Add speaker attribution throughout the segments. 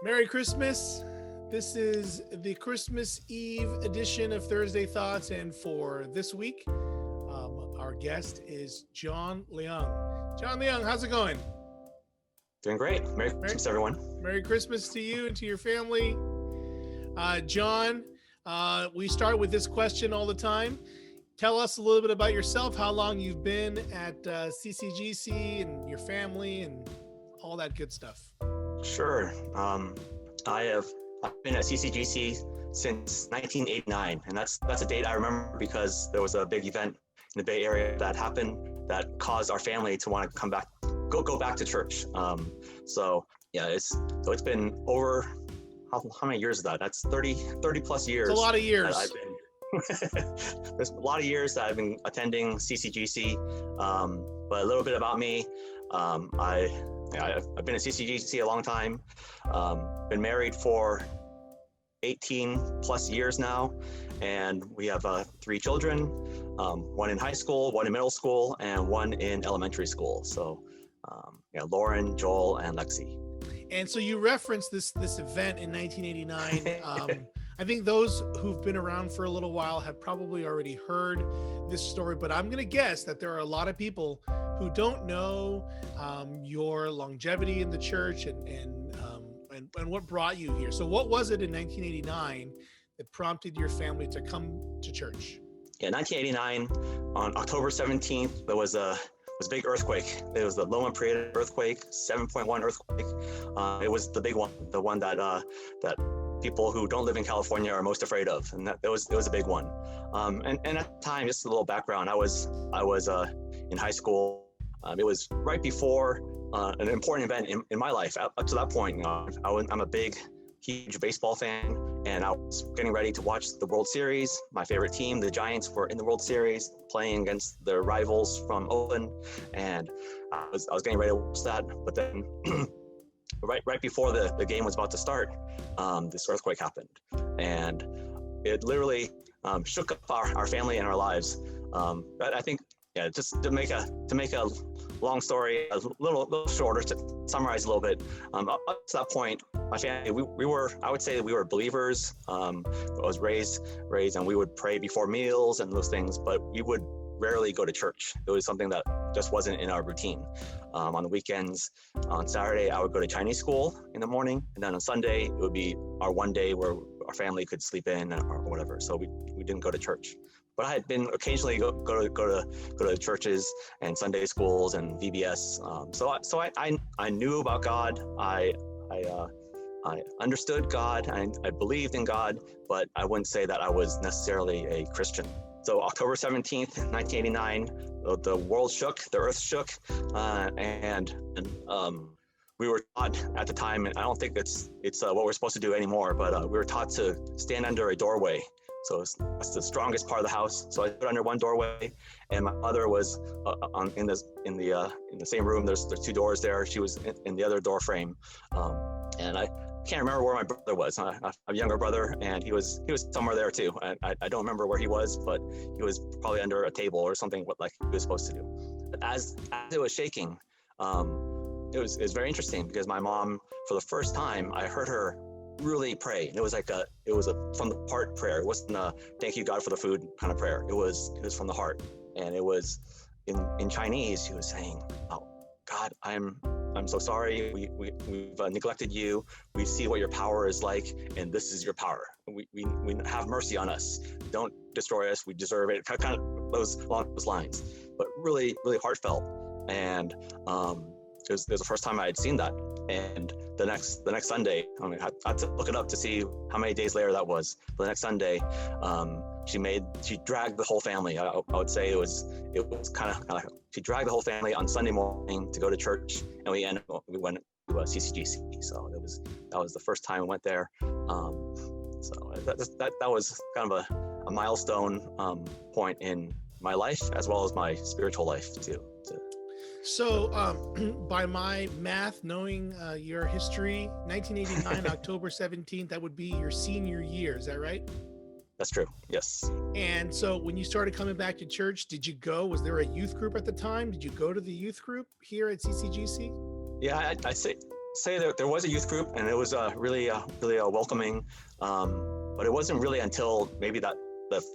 Speaker 1: Merry Christmas. This is the Christmas Eve edition of Thursday Thoughts. And for this week, our guest is John Leung. John Leung, how's it going?
Speaker 2: Doing great. Merry Christmas, everyone.
Speaker 1: Merry Christmas to you and to your family. John, we start with this question all the time. Tell us a little bit about yourself, how long you've been at CCGC and your family and all that good stuff.
Speaker 2: Sure. I've been at CCGC since 1989, and that's a date I remember because there was a big event in the Bay Area that happened that caused our family to want to come back, go back to church. It's been over how many years is that? That's 30 plus years.
Speaker 1: It's a lot of years.
Speaker 2: I've been there's a lot of years that I've been attending CCGC, but a little bit about me. I've been at CCGC a long time, been married for 18 plus years now, and we have 3 children, one in high school, one in middle school, and one in elementary school. So Lauren, Joel, and Lexi.
Speaker 1: And so you referenced this event in 1989. I think those who've been around for a little while have probably already heard this story, but I'm going to guess that there are a lot of people who don't know your longevity in the church and what brought you here. So what was it in 1989 that prompted your family to come to church?
Speaker 2: Yeah, 1989, on October 17th, there was a big earthquake. It was the Loma Prieta earthquake, 7.1 earthquake. It was the big one, the one that people who don't live in California are most afraid of, and it was a big one. And at the time, just a little background, I was in high school. It was right before an important event in my life. Up to that point, I'm a big, huge baseball fan, and I was getting ready to watch the World Series. My favorite team, the Giants, were in the World Series playing against their rivals from Oakland, and I was getting ready to watch that. But then right before the game was about to start, this earthquake happened, and it literally shook up our family and our lives. But I think, just to make a long story a little shorter, to summarize a little bit, up to that point, my family, I would say that we were believers. I was raised, and we would pray before meals and those things, but we would rarely go to church. It was something that just wasn't in our routine. On the weekends, on Saturday, I would go to Chinese school in the morning, and then on Sunday, it would be our one day where our family could sleep in or whatever. So we didn't go to church. But I had been occasionally go to churches and Sunday schools and VBS. So I knew about God. I understood God. I believed in God, but I wouldn't say that I was necessarily a Christian. So October 17th, 1989, the world shook, the earth shook, and we were taught at the time, and I don't think it's what we're supposed to do anymore, but we were taught to stand under a doorway. So that's the strongest part of the house. So I stood under one doorway, and my mother was in the same room. There's 2 doors there. She was in the other door frame, and I can't remember where my brother was. I have a younger brother, and he was somewhere there too. I don't remember where he was, but he was probably under a table or something like he was supposed to do. But as it was shaking, it was very interesting because my mom, for the first time, I heard her really pray. It was a from the heart prayer. It wasn't a thank you God for the food kind of prayer. It was from the heart, and it was in Chinese. She was saying, "Oh God, I'm so sorry. We've neglected you. We see what your power is like, and this is your power. We have mercy on us. Don't destroy us. We deserve it." Kind of along those lines, but really, really heartfelt. And it was the first time I had seen that. And the next Sunday, I had to look it up to see how many days later that was. But the next Sunday, she dragged the whole family. I would say it was kind of like she dragged the whole family on Sunday morning to go to church, and we went to CCGC. So that was the first time we went there. So that was kind of a milestone point in my life as well as my spiritual life too.
Speaker 1: So by my math, knowing your history, 1989, October 17th, that would be your senior year. Is that right?
Speaker 2: That's true. Yes.
Speaker 1: And so when you started coming back to church, did you go? Was there a youth group at the time? Did you go to the youth group here at CCGC?
Speaker 2: Yeah, I'd say say that there was a youth group, and it was really welcoming, but it wasn't really until maybe the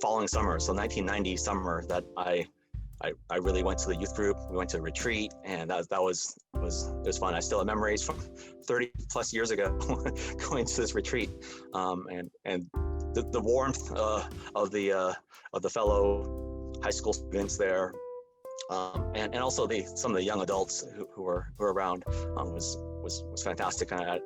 Speaker 2: following summer, so 1990 summer, that I really went to the youth group. We went to a retreat, and that was fun. I still have memories from 30 plus years ago going to this retreat, and the warmth of the fellow high school students there, and also some of the young adults who were around, was fantastic, and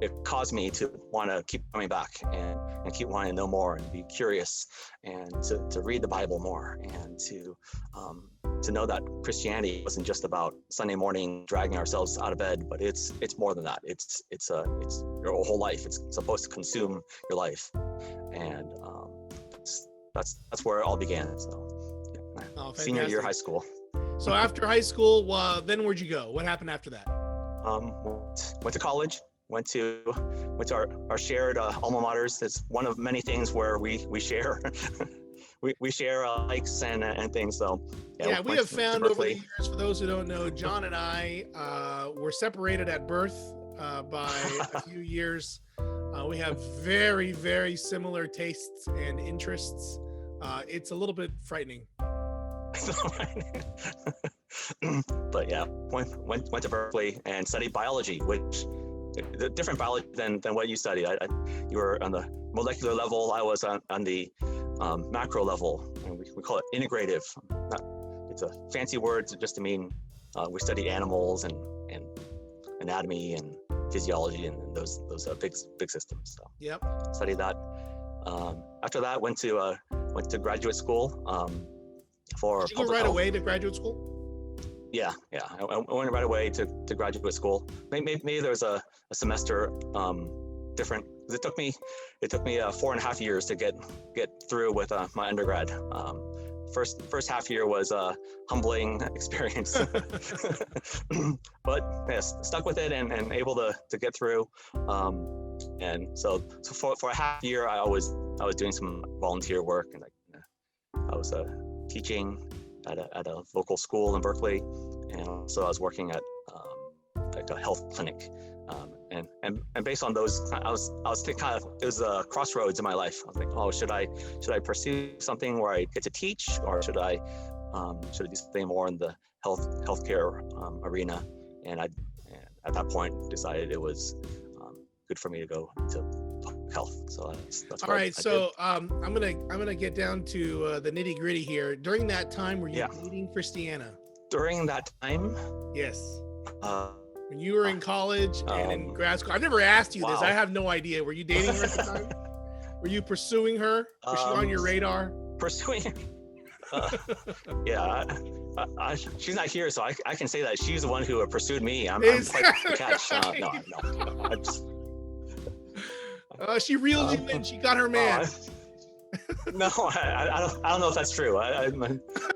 Speaker 2: it caused me to want to keep coming back and keep wanting to know more and be curious, and to read the Bible more, and to know that Christianity wasn't just about Sunday morning dragging ourselves out of bed, but it's more than that. It's your whole life. It's supposed to consume your life, and that's where it all began. So, yeah.
Speaker 1: Oh,
Speaker 2: senior year high school.
Speaker 1: So after high school, then where'd you go? What happened after that?
Speaker 2: Went to college. Went to our shared alma maters. It's one of many things where we share we share likes and things. So
Speaker 1: yeah, we have found over the years, for those who don't know, John and I were separated at birth by a few years. We have very, very similar tastes and interests. It's a little bit frightening.
Speaker 2: But yeah, went to Berkeley and studied biology, which the different biology than what you studied. You were on the molecular level. I was on the macro level, and we call it integrative. It's a fancy word just to mean we study animals and anatomy and physiology and those big systems. So
Speaker 1: yep,
Speaker 2: studied that. After that, went to graduate school.
Speaker 1: Did you go right away to graduate school?
Speaker 2: Yeah. I went right away to graduate school. Maybe there was a semester different. It took me 4.5 years to get through with my undergrad. First half year was a humbling experience, but yes, stuck with it and able to get through. And so for a half year, I was doing some volunteer work, and I was teaching at a local school in Berkeley, and so I was working at like a health clinic, and based on those, I was thinking kind of, it was a crossroads in my life. I was like, oh, should I pursue something where I get to teach, or should I do something more in the healthcare arena? And at that point decided it was good for me to go into public health. So that's
Speaker 1: all right. So I'm gonna get down to the nitty gritty here. During that time, were you dating Christiana?
Speaker 2: During that time,
Speaker 1: yes. When you were in college and in grad school, I've never asked you this. I have no idea. Were you dating her at the time? Were you pursuing her? Was she on your radar?
Speaker 2: Pursuing? Yeah. She's not here, so I can say that she's the one who pursued me. I'm quite the catch. No.
Speaker 1: She reeled you in. She got her man.
Speaker 2: No, I don't know if that's true.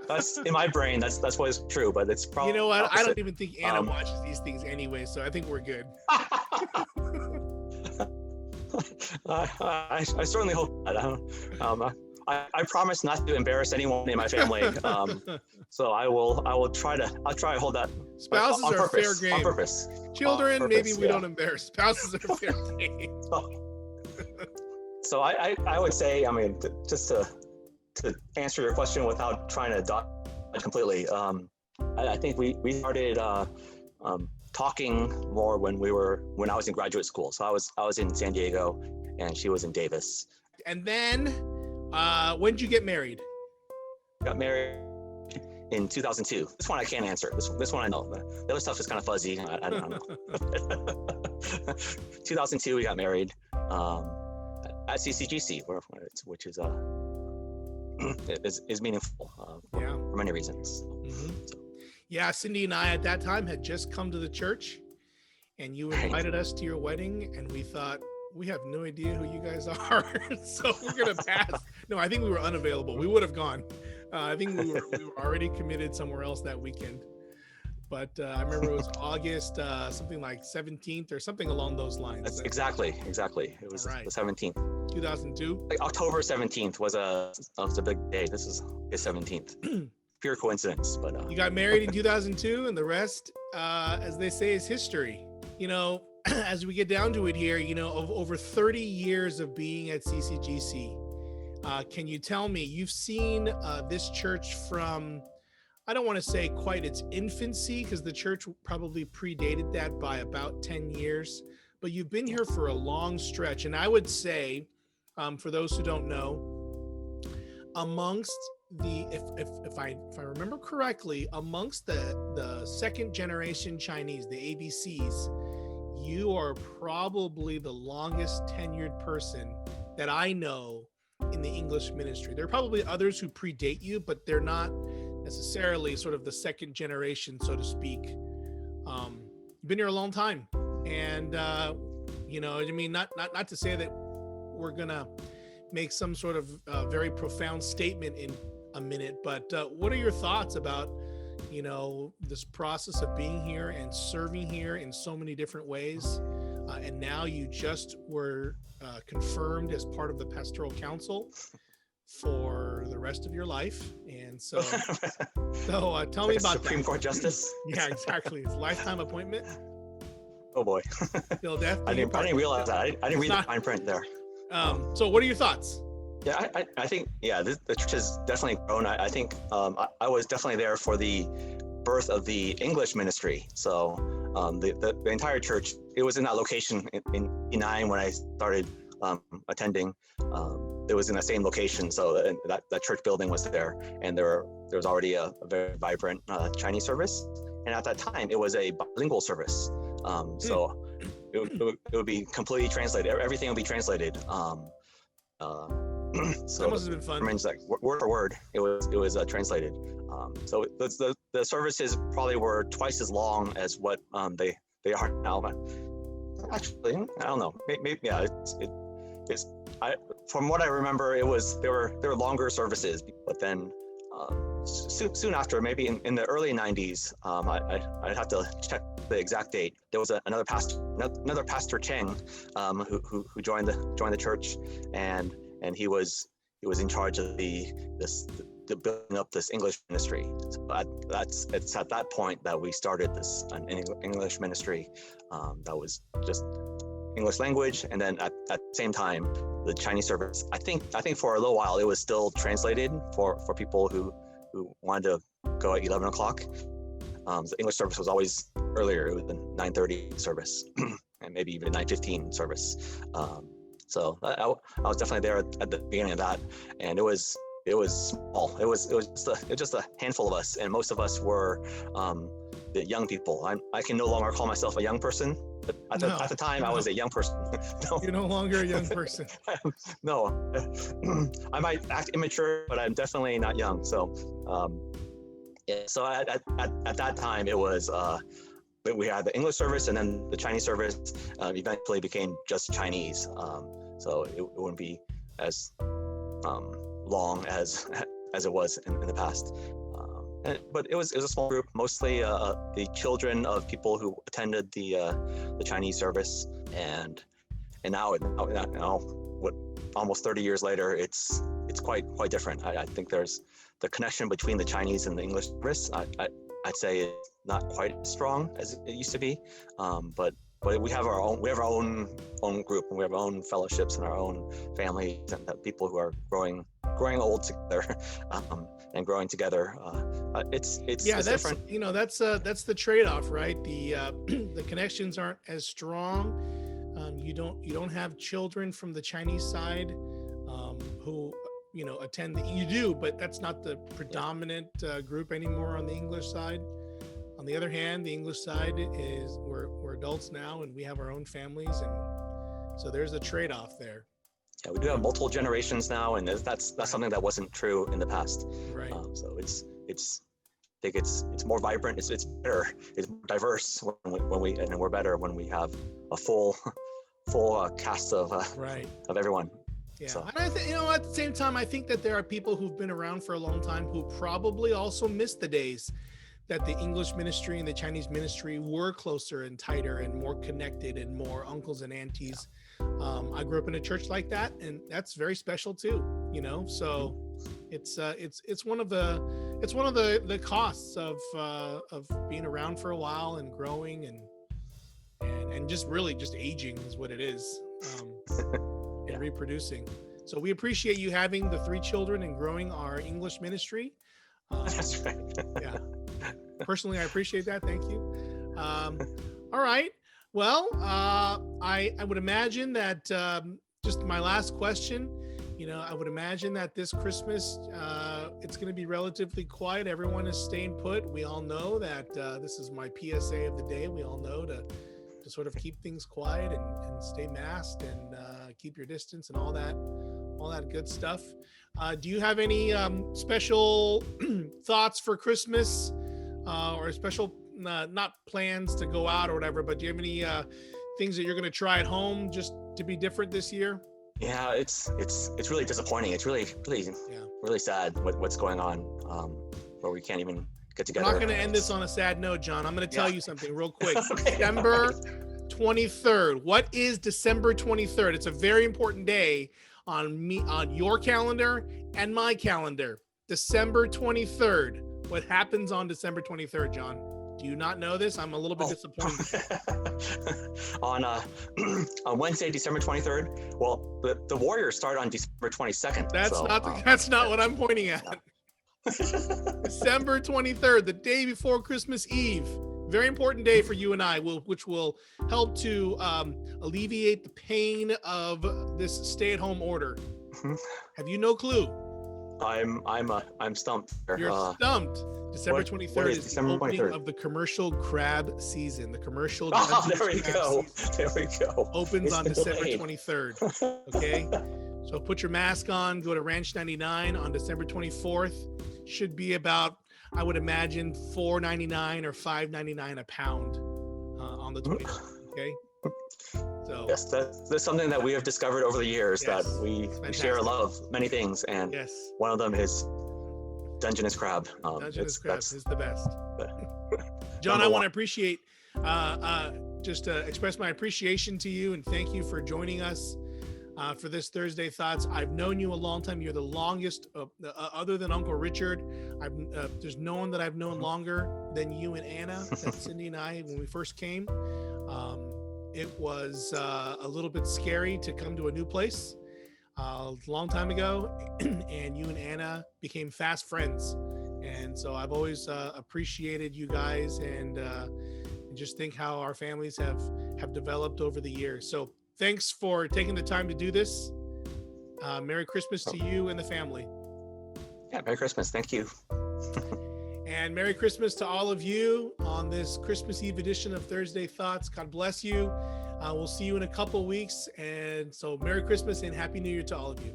Speaker 2: That's in my brain. That's what is true, but it's probably.
Speaker 1: You know what? I don't even think Anna watches these things anyway, so I think we're good.
Speaker 2: I certainly hope that. I promise not to embarrass anyone in my family. So I'll try to hold that.
Speaker 1: Spouses are fair game.
Speaker 2: On purpose.
Speaker 1: Children, maybe we don't embarrass. Spouses are fair game.
Speaker 2: So I would say, I mean, just to answer your question without trying to dodge completely, I think we started talking more when I was in graduate school. So I was in San Diego, and she was in Davis.
Speaker 1: And then, when did you get married?
Speaker 2: Got married in 2002. This one I can't answer. This one I know. The other stuff is kind of fuzzy. I don't know. 2002, we got married. At CCGC, which is meaningful for many reasons.
Speaker 1: Mm-hmm. Yeah, Cindy and I at that time had just come to the church, and you invited us to your wedding, and we thought, we have no idea who you guys are, so we're gonna pass. No, I think we were unavailable. We would have gone. I think we were already committed somewhere else that weekend. But I remember it was August, something like 17th or something along those lines.
Speaker 2: That's exactly. It was the 17th.
Speaker 1: 2002.
Speaker 2: Like October 17th was a big day. This is the 17th. pure coincidence. But
Speaker 1: you got married in 2002, and the rest, as they say, is history. As we get down to it here, of over 30 years of being at CCGC, can you tell me, you've seen this church from, I don't want to say quite its infancy, because the church probably predated that by about 10 years, but you've been here for a long stretch. And I would say, for those who don't know, amongst the, if I remember correctly, amongst the second generation Chinese, the ABCs, you are probably the longest tenured person that I know in the English ministry. There are probably others who predate you, but they're not necessarily sort of the second generation, so to speak. You've been here a long time, and not to say that we're gonna make some sort of very profound statement in a minute, but what are your thoughts about this process of being here and serving here in so many different ways? And now you just were confirmed as part of the pastoral council for the rest of your life. And so tell me about
Speaker 2: Supreme Court Justice.
Speaker 1: Yeah, exactly. It's a lifetime appointment.
Speaker 2: Oh boy.
Speaker 1: Till death.
Speaker 2: I didn't realize that. I didn't read the fine print there.
Speaker 1: So what are your thoughts?
Speaker 2: Yeah, I think, the church has definitely grown. I think I was definitely there for the birth of the English ministry. So the entire church, it was in that location in 89 when I started attending. It was in the same location, so that church building was there, and there was already a very vibrant Chinese service. And at that time, it was a bilingual service. So it would be completely translated. Everything would be translated. So
Speaker 1: that must have been fun.
Speaker 2: Like word for word, it was translated. So the services probably were twice as long as what they are now. But actually, I don't know. Maybe from what I remember, there were longer services. But then soon after, maybe in the early 90s, I'd have to check the exact date. There was another pastor Cheng, who joined the church, and he was in charge of the building up this English ministry. So it's at that point that we started this English ministry that was just English language, and then at the same time the Chinese service. I think for a little while it was still translated for people who wanted to go at 11 o'clock. The English service was always earlier. It was the 9:30 service and maybe even 9:15 service. So I was definitely there at the beginning of that, and it was small. It was just a handful of us, and most of us were the young people. I can no longer call myself a young person, but at the time I was a young person. No.
Speaker 1: You're no longer a young person.
Speaker 2: No, I might act immature, but I'm definitely not young. So, so at that time it was. We had the English service, and then the Chinese service eventually became just Chinese. So it wouldn't be as long as it was in the past. But it was a small group, mostly the children of people who attended the Chinese service, and now what, almost 30 years later, it's quite different. I think there's the connection between the Chinese and the English service. I'd say it's not quite as strong as it used to be, but we have our own group, and we have our own fellowships and our own families, and people who are growing old together and growing together. It's different.
Speaker 1: That's the trade-off, right? The connections aren't as strong. You don't have children from the Chinese side who attend. You do, but that's not the predominant group anymore on the English side. On the other hand, the English side is we're adults now, and we have our own families, and so there's a trade-off there.
Speaker 2: Yeah, we do have multiple generations now, and that's right. Something that wasn't true in the past.
Speaker 1: Right.
Speaker 2: So I think it's more vibrant. It's better. It's more diverse and we're better when we have a full cast of everyone.
Speaker 1: Yeah,
Speaker 2: so.
Speaker 1: And I think at the same time, I think that there are people who've been around for a long time who probably also miss the days that the English ministry and the Chinese ministry were closer and tighter and more connected and more uncles and aunties. I grew up in a church like that, and that's very special too, so It's one of the costs of being around for a while and growing and just really just aging is what it is, and reproducing. So we appreciate you having the 3 children and growing our English ministry.
Speaker 2: That's right.
Speaker 1: Yeah. Personally, I appreciate that. Thank you. All right. Well, I would imagine that just my last question, I would imagine that this Christmas, it's going to be relatively quiet. Everyone is staying put. We all know that this is my PSA of the day. We all know to sort of keep things quiet and stay masked and keep your distance and all that good stuff. Do you have any special thoughts for Christmas or special, not plans to go out or whatever, but do you have any things that you're going to try at home just to be different this year?
Speaker 2: Yeah, it's really disappointing. It's really sad what's going on, where we can't even get together.
Speaker 1: I'm not going to end this on a sad note, John. I'm going to tell you something real quick. Okay. December 23rd. What is December 23rd? It's a very important day on your calendar and my calendar. December 23rd. What happens on December 23rd, John? Do you not know this? I'm a little bit disappointed.
Speaker 2: On Wednesday, December 23rd. Well, the Warriors start on December 22nd.
Speaker 1: That's not what I'm pointing at. December 23rd, the day before Christmas Eve. Very important day for you and I, which will help to alleviate the pain of this stay-at-home order. Mm-hmm. Have you no clue?
Speaker 2: I'm stumped.
Speaker 1: You're stumped. December 23rd is the opening of the commercial crab season. The commercial.
Speaker 2: There we go.
Speaker 1: Opens on December 23rd. Okay. So put your mask on. Go to Ranch 99 on December 24th. Should be about, I would imagine, $4.99 or $5.99 a pound on the 24th. Okay. So
Speaker 2: yes, that's something that we have discovered over the years, that we share a love of many things, and one of them is Dungeness crab.
Speaker 1: Dungeness crab is the best. John, I want to appreciate, express my appreciation to you and thank you for joining us for this Thursday Thoughts. I've known you a long time. You're the longest, other than Uncle Richard. There's no one that I've known longer than you and Anna. That's Cindy and I when we first came. It was a little bit scary to come to a new place a long time ago, and you and Anna became fast friends. And so I've always appreciated you guys and just think how our families have developed over the years. So thanks for taking the time to do this. Merry Christmas to you and the family.
Speaker 2: Yeah, Merry Christmas. Thank you.
Speaker 1: And Merry Christmas to all of you on this Christmas Eve edition of Thursday Thoughts. God bless you. We'll see you in a couple weeks. And so Merry Christmas and Happy New Year to all of you.